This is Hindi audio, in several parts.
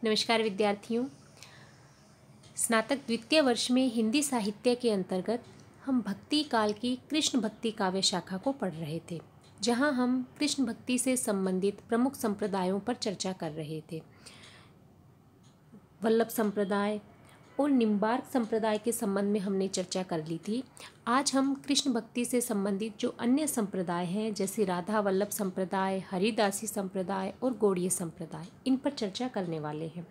नमस्कार विद्यार्थियों। स्नातक द्वितीय वर्ष में हिंदी साहित्य के अंतर्गत हम भक्ति काल की कृष्ण भक्ति काव्य शाखा को पढ़ रहे थे, जहां हम कृष्ण भक्ति से संबंधित प्रमुख संप्रदायों पर चर्चा कर रहे थे। वल्लभ संप्रदाय और निम्बार्क संप्रदाय के संबंध में हमने चर्चा कर ली थी। आज हम कृष्ण भक्ति से संबंधित जो अन्य संप्रदाय हैं, जैसे राधा वल्लभ संप्रदाय, हरिदासी संप्रदाय और गौड़ीय संप्रदाय, इन पर चर्चा करने वाले हैं।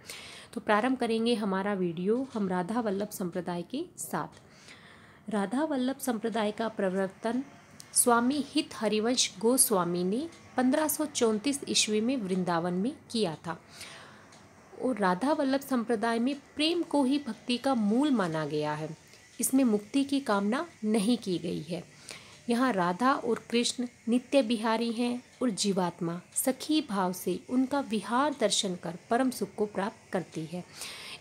तो प्रारंभ करेंगे हमारा वीडियो हम राधा वल्लभ संप्रदाय के साथ। राधा वल्लभ संप्रदाय का प्रवर्तन स्वामी हित हरिवंश गोस्वामी ने 1534 ईस्वी में वृंदावन में किया था। और राधा वल्लभ संप्रदाय में प्रेम को ही भक्ति का मूल माना गया है। इसमें मुक्ति की कामना नहीं की गई है। यहाँ राधा और कृष्ण नित्य बिहारी हैं और जीवात्मा सखी भाव से उनका विहार दर्शन कर परम सुख को प्राप्त करती है।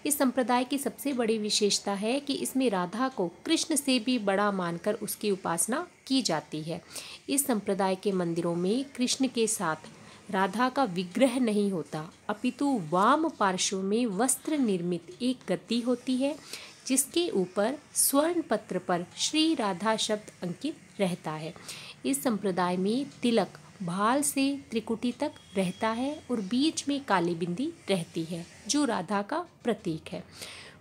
इस संप्रदाय की सबसे बड़ी विशेषता है कि इसमें राधा को कृष्ण से भी बड़ा मानकर उसकी उपासना की जाती है। इस संप्रदाय के मंदिरों में कृष्ण के साथ राधा का विग्रह नहीं होता, अपितु वाम पार्श्व में वस्त्र निर्मित एक गद्दी होती है, जिसके ऊपर स्वर्ण पत्र पर श्री राधा शब्द अंकित रहता है। इस संप्रदाय में तिलक भाल से त्रिकुटी तक रहता है और बीच में काली बिंदी रहती है, जो राधा का प्रतीक है।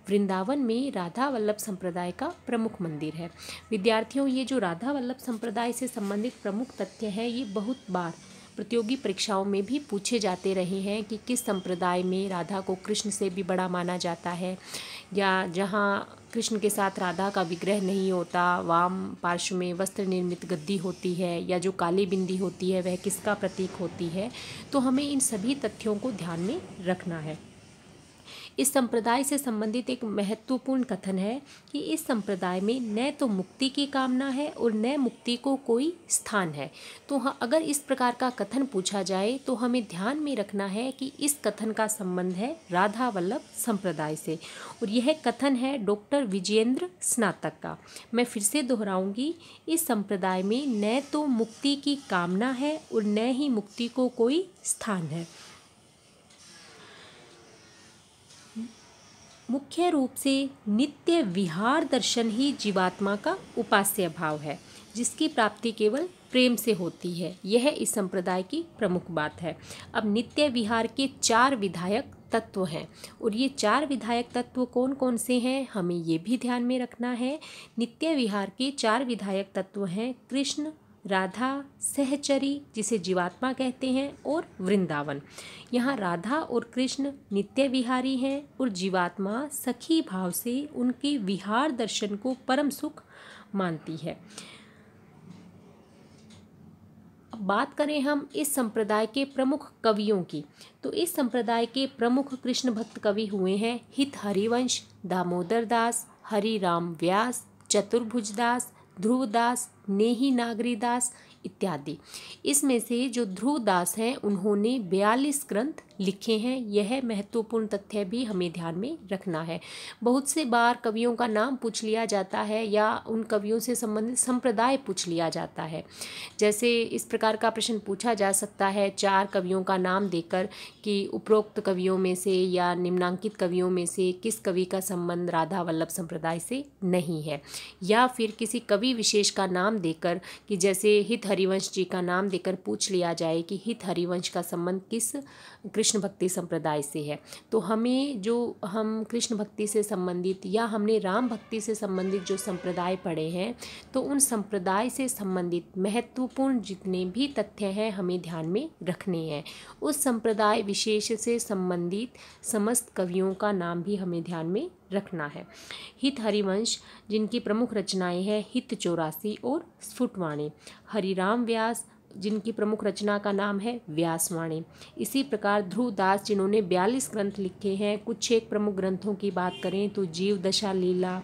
वृंदावन में राधा वल्लभ संप्रदाय का प्रमुख मंदिर है। विद्यार्थियों, ये जो राधा वल्लभ संप्रदाय से संबंधित प्रमुख तथ्य हैं, ये बहुत बार प्रतियोगी परीक्षाओं में भी पूछे जाते रहे हैं कि किस संप्रदाय में राधा को कृष्ण से भी बड़ा माना जाता है, या जहाँ कृष्ण के साथ राधा का विग्रह नहीं होता, वाम पार्श्व में वस्त्र निर्मित गद्दी होती है, या जो काली बिंदी होती है वह किसका प्रतीक होती है। तो हमें इन सभी तथ्यों को ध्यान में रखना है। इस संप्रदाय से संबंधित एक महत्वपूर्ण कथन है कि इस संप्रदाय में न तो मुक्ति की कामना है और न मुक्ति को कोई स्थान है। तो अगर इस प्रकार का कथन पूछा जाए तो हमें ध्यान में रखना है कि इस कथन का संबंध है राधा वल्लभ संप्रदाय से, और यह कथन है डॉक्टर विजयेंद्र स्नातक का। मैं फिर से दोहराऊंगी, इस संप्रदाय में न तो मुक्ति की कामना है और न ही मुक्ति को कोई स्थान है। मुख्य रूप से नित्य विहार दर्शन ही जीवात्मा का उपास्य भाव है, जिसकी प्राप्ति केवल प्रेम से होती है। यह इस संप्रदाय की प्रमुख बात है। अब नित्य विहार के 4 विधायक तत्व हैं, और ये 4 विधायक तत्व कौन कौन से हैं, हमें ये भी ध्यान में रखना है। नित्य विहार के 4 विधायक तत्व हैं कृष्ण, राधा, सहचरी जिसे जीवात्मा कहते हैं, और वृंदावन। यहाँ राधा और कृष्ण नित्य विहारी हैं और जीवात्मा सखी भाव से उनके विहार दर्शन को परम सुख मानती है। अब बात करें हम इस संप्रदाय के प्रमुख कवियों की, तो इस संप्रदाय के प्रमुख कृष्ण भक्त कवि हुए हैं हित हरिवंश, दामोदर दास, हरिराम व्यास, चतुर्भुज दास, ध्रुवदास, नेही नागरीदास इत्यादि। इसमें से जो ध्रुवदास हैं उन्होंने 42 ग्रंथ लिखे हैं। यह महत्वपूर्ण तथ्य भी हमें ध्यान में रखना है। बहुत से बार कवियों का नाम पूछ लिया जाता है या उन कवियों से संबंधित संप्रदाय पूछ लिया जाता है। जैसे इस प्रकार का प्रश्न पूछा जा सकता है 4 कवियों का नाम देकर कि उपरोक्त कवियों में से या निम्नांकित कवियों में से किस कवि का संबंध राधा वल्लभ संप्रदाय से नहीं है, या फिर किसी कवि विशेष का नाम देकर कि जैसे हित हरिवंश जी का नाम देकर पूछ लिया जाए कि हित हरिवंश का संबंध किस कृष्ण भक्ति संप्रदाय से है। तो हमें जो हम कृष्ण भक्ति से संबंधित या हमने राम भक्ति से संबंधित जो संप्रदाय पढ़े हैं, तो उन संप्रदाय से संबंधित महत्वपूर्ण जितने भी तथ्य हैं हमें ध्यान में रखने हैं। उस संप्रदाय विशेष से संबंधित समस्त कवियों का नाम भी हमें ध्यान में रखना है। हित हरिवंश जिनकी प्रमुख रचनाएं हैं हित 84 और स्फुटवाणी, हरिराम व्यास जिनकी प्रमुख रचना का नाम है व्यासवाणी। इसी प्रकार ध्रुवदास जिन्होंने 42 ग्रंथ लिखे हैं। कुछ एक प्रमुख ग्रंथों की बात करें तो जीव दशा लीला,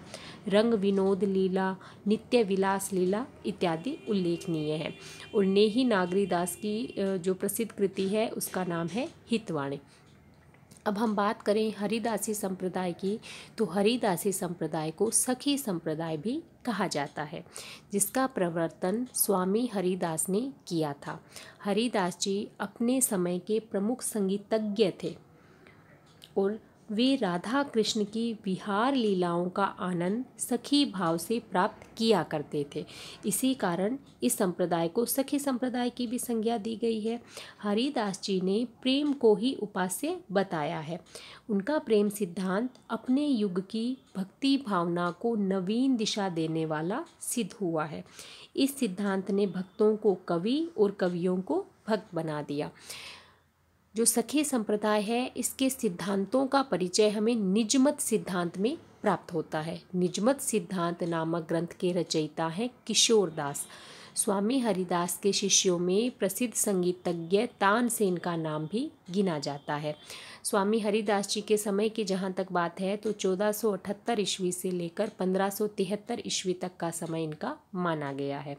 रंग विनोद लीला, नित्य विलास लीला इत्यादि उल्लेखनीय है। और नेही नागरीदास की जो प्रसिद्ध कृति है उसका नाम है हितवाणी। अब हम बात करें हरिदासी संप्रदाय की, तो हरिदासी संप्रदाय को सखी संप्रदाय भी कहा जाता है, जिसका प्रवर्तन स्वामी हरिदास ने किया था। हरिदास जी अपने समय के प्रमुख संगीतज्ञ थे और वे राधा कृष्ण की विहार लीलाओं का आनंद सखी भाव से प्राप्त किया करते थे। इसी कारण इस संप्रदाय को सखी संप्रदाय की भी संज्ञा दी गई है। हरिदास जी ने प्रेम को ही उपास्य बताया है। उनका प्रेम सिद्धांत अपने युग की भक्ति भावना को नवीन दिशा देने वाला सिद्ध हुआ है। इस सिद्धांत ने भक्तों को कवि और कवियों को भक्त बना दिया। जो सखी संप्रदाय है, इसके सिद्धांतों का परिचय हमें निजमत सिद्धांत में प्राप्त होता है। निजमत सिद्धांत नामक ग्रंथ के रचयिता हैं किशोर दास। स्वामी हरिदास के शिष्यों में प्रसिद्ध संगीतज्ञ तानसेन का नाम भी गिना जाता है। स्वामी हरिदास जी के समय की जहाँ तक बात है तो 1478 ईस्वी से लेकर 1573 ईस्वी तक का समय इनका माना गया है।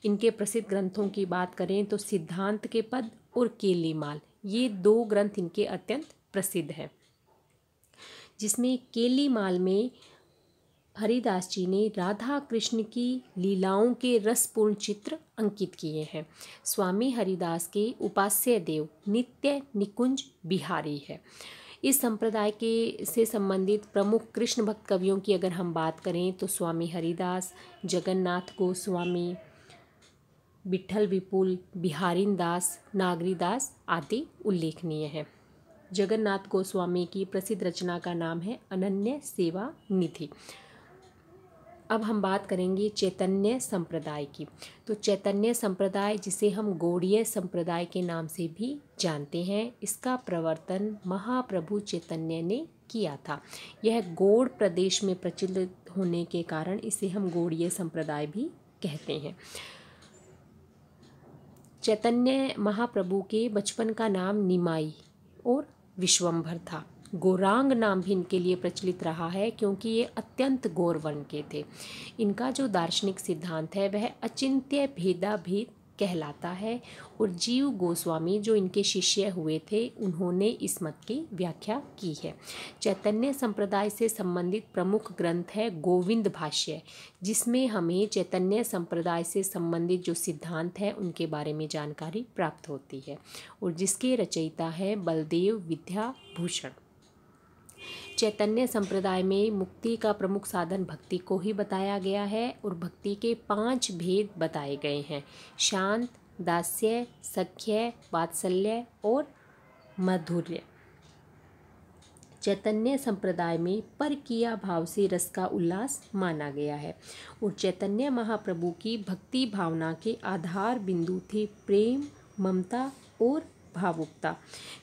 इनके प्रसिद्ध ग्रंथों की बात करें तो सिद्धांत के पद और केलीमाल, ये दो ग्रंथ इनके अत्यंत प्रसिद्ध हैं। जिसमें केलीमाल में हरिदास जी ने राधा कृष्ण की लीलाओं के रसपूर्ण चित्र अंकित किए हैं। स्वामी हरिदास के उपास्य देव नित्य निकुंज बिहारी है। इस संप्रदाय के से संबंधित प्रमुख कृष्ण भक्त कवियों की अगर हम बात करें तो स्वामी हरिदास, जगन्नाथ गोस्वामी, विट्ठल विपुल, बिहारीन दास, नागरी दास आदि उल्लेखनीय हैं। जगन्नाथ गोस्वामी की प्रसिद्ध रचना का नाम है अनन्य सेवा निधि। अब हम बात करेंगे चैतन्य संप्रदाय की। तो चैतन्य संप्रदाय, जिसे हम गौड़ीय संप्रदाय के नाम से भी जानते हैं, इसका प्रवर्तन महाप्रभु चैतन्य ने किया था। यह गौड़ प्रदेश में प्रचलित होने के कारण इसे हम गौड़ीय संप्रदाय भी कहते हैं। चैतन्य महाप्रभु के बचपन का नाम निमाई और विश्वंभर था। गौरांग नाम भी इनके लिए प्रचलित रहा है क्योंकि ये अत्यंत गौर वर्ण के थे। इनका जो दार्शनिक सिद्धांत है वह अचिंत्य भेदाभेद कहलाता है और जीव गोस्वामी जो इनके शिष्य हुए थे उन्होंने इस मत की व्याख्या की है। चैतन्य संप्रदाय से संबंधित प्रमुख ग्रंथ है गोविंद भाष्य, जिसमें हमें चैतन्य संप्रदाय से संबंधित जो सिद्धांत है उनके बारे में जानकारी प्राप्त होती है और जिसके रचयिता है बलदेव विद्याभूषण। चैतन्य संप्रदाय में मुक्ति का प्रमुख साधन भक्ति को ही बताया गया है और भक्ति के 5 भेद बताए गए हैं: शांत, दास्य, सख्य, वात्सल्य और माधुर्य। चैतन्य संप्रदाय में परकीय भाव से रस का उल्लास माना गया है और चैतन्य महाप्रभु की भक्ति भावना के आधार बिंदु थे प्रेम, ममता और भावुकता।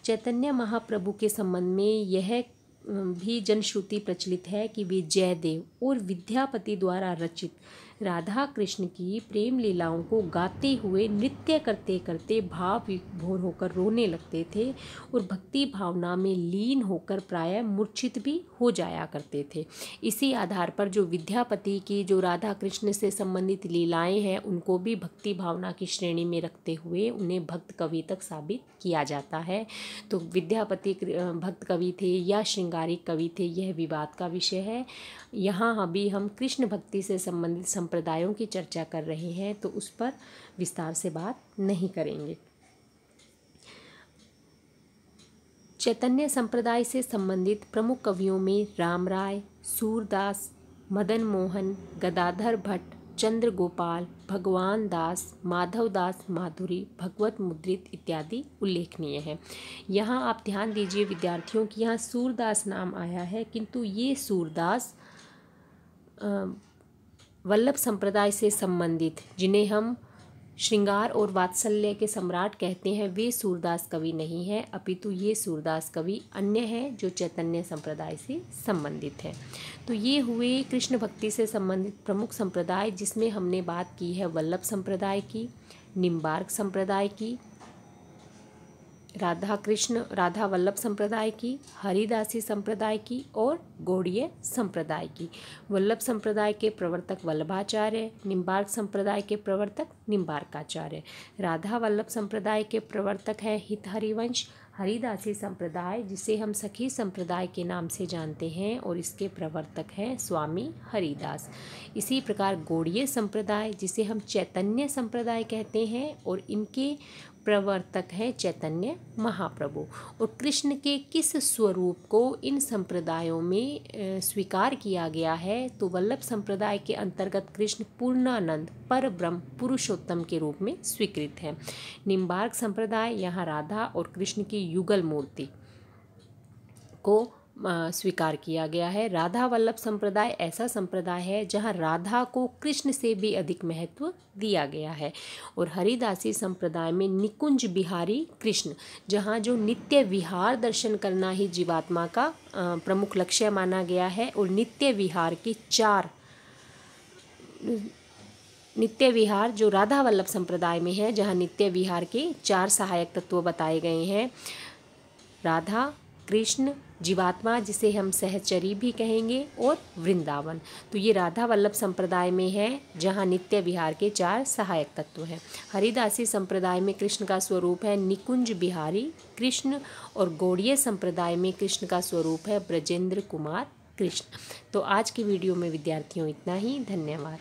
चैतन्य महाप्रभु के संबंध में यह भी जनश्रुति प्रचलित है कि वे जयदेव और विद्यापति द्वारा रचित राधा कृष्ण की प्रेम लीलाओं को गाते हुए नृत्य करते करते भाव विभोर होकर रोने लगते थे और भक्ति भावना में लीन होकर प्रायः मूर्छित भी हो जाया करते थे। इसी आधार पर जो विद्यापति की जो राधा कृष्ण से संबंधित लीलाएं हैं उनको भी भक्ति भावना की श्रेणी में रखते हुए उन्हें भक्त कवि तक साबित किया जाता है। तो विद्यापति भक्त कवि थे या श्रृंगारिक कवि थे, यह विवाद का विषय है। यहाँ अभी हम कृष्ण भक्ति से संबंधित संप्रदायों की चर्चा कर रहे हैं तो उस पर विस्तार से बात नहीं करेंगे। चैतन्य संप्रदाय से संबंधित प्रमुख कवियों में राम राय, सूरदास, मदन मोहन, गदाधर भट्ट, चंद्र गोपाल, भगवान दास, माधव दास माधुरी, भगवत मुद्रित इत्यादि उल्लेखनीय हैं। यहाँ आप ध्यान दीजिए विद्यार्थियों की यहाँ सूरदास नाम आया है, किंतु ये सूरदास वल्लभ संप्रदाय से संबंधित, जिन्हें हम श्रृंगार और वात्सल्य के सम्राट कहते हैं, वे सूरदास कवि नहीं हैं, अपितु ये सूरदास कवि अन्य हैं जो चैतन्य संप्रदाय से संबंधित हैं। तो ये हुए कृष्ण भक्ति से संबंधित प्रमुख संप्रदाय, जिसमें हमने बात की है वल्लभ संप्रदाय की, निम्बार्क संप्रदाय की, राधा वल्लभ संप्रदाय की, हरिदासी संप्रदाय की और गौड़ीय संप्रदाय की। वल्लभ संप्रदाय के प्रवर्तक वल्लभाचार्य, निम्बार्क संप्रदाय के प्रवर्तक निम्बार्काचार्य, राधा वल्लभ संप्रदाय के प्रवर्तक है हित हरिवंश, हरिदासी संप्रदाय जिसे हम सखी संप्रदाय के नाम से जानते हैं और इसके प्रवर्तक हैं स्वामी हरिदास। इसी प्रकार गौड़ीय संप्रदाय जिसे हम चैतन्य संप्रदाय कहते हैं और इनके प्रवर्तक हैं चैतन्य महाप्रभु। और कृष्ण के किस स्वरूप को इन संप्रदायों में स्वीकार किया गया है, तो वल्लभ संप्रदाय के अंतर्गत कृष्ण पूर्णानंद पर ब्रह्म पुरुषोत्तम के रूप में स्वीकृत है। निम्बार्क संप्रदाय यहाँ राधा और कृष्ण की युगल मूर्ति को स्वीकार किया गया है। राधा वल्लभ संप्रदाय ऐसा संप्रदाय है जहाँ राधा को कृष्ण से भी अधिक महत्व दिया गया है। और हरिदासी संप्रदाय में निकुंज बिहारी कृष्ण, जहाँ जो नित्य विहार दर्शन करना ही जीवात्मा का प्रमुख लक्ष्य माना गया है। और नित्य विहार जो राधा वल्लभ संप्रदाय में है, जहाँ नित्य विहार के 4 सहायक तत्व बताए गए हैं, राधा, कृष्ण, जीवात्मा जिसे हम सहचरी भी कहेंगे, और वृंदावन। तो ये राधा वल्लभ संप्रदाय में है, जहाँ नित्य विहार के 4 सहायक तत्व हैं। हरिदासी संप्रदाय में कृष्ण का स्वरूप है निकुंज बिहारी कृष्ण, और गौड़ीय संप्रदाय में कृष्ण का स्वरूप है ब्रजेंद्र कुमार कृष्ण। तो आज की वीडियो में विद्यार्थियों इतना ही। धन्यवाद।